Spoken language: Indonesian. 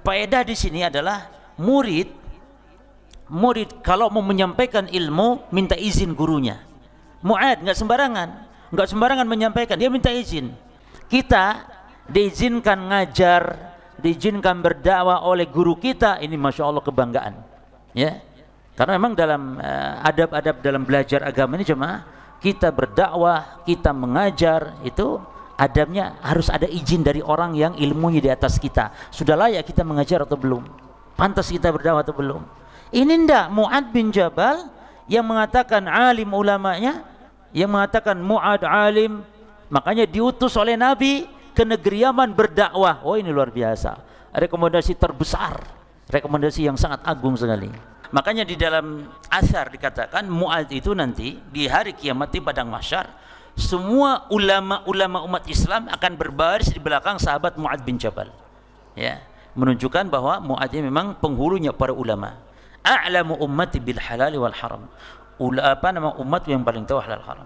faedah di sini adalah murid kalau mau menyampaikan ilmu minta izin gurunya. Mu'ad nggak sembarangan menyampaikan, dia minta izin. Kita diizinkan ngajar, diizinkan berdakwah oleh guru kita, ini masya Allah kebanggaan, ya. Karena memang dalam adab-adab dalam belajar agama ini cuma kita berdakwah, kita mengajar, itu adabnya harus ada izin dari orang yang ilmunya di atas kita. Sudah layak kita mengajar atau belum? Pantas kita berdakwah atau belum? Ini ndak Mu'ad bin Jabal yang mengatakan alim ulamanya, yang mengatakan Mu'ad alim, makanya diutus oleh Nabi ke negeri Yaman berdakwah. Oh, ini luar biasa, rekomendasi terbesar, rekomendasi yang sangat agung sekali. Makanya di dalam asar dikatakan Mu'ad itu nanti di hari kiamat di padang mahsyar, semua ulama-ulama umat Islam akan berbaris di belakang sahabat Mu'ad bin Jabal, ya, menunjukkan bahwa Mu'ad ini memang penghulunya para ulama. A'lamu ummati bil halal wal haram, umat yang paling tahu halal haram.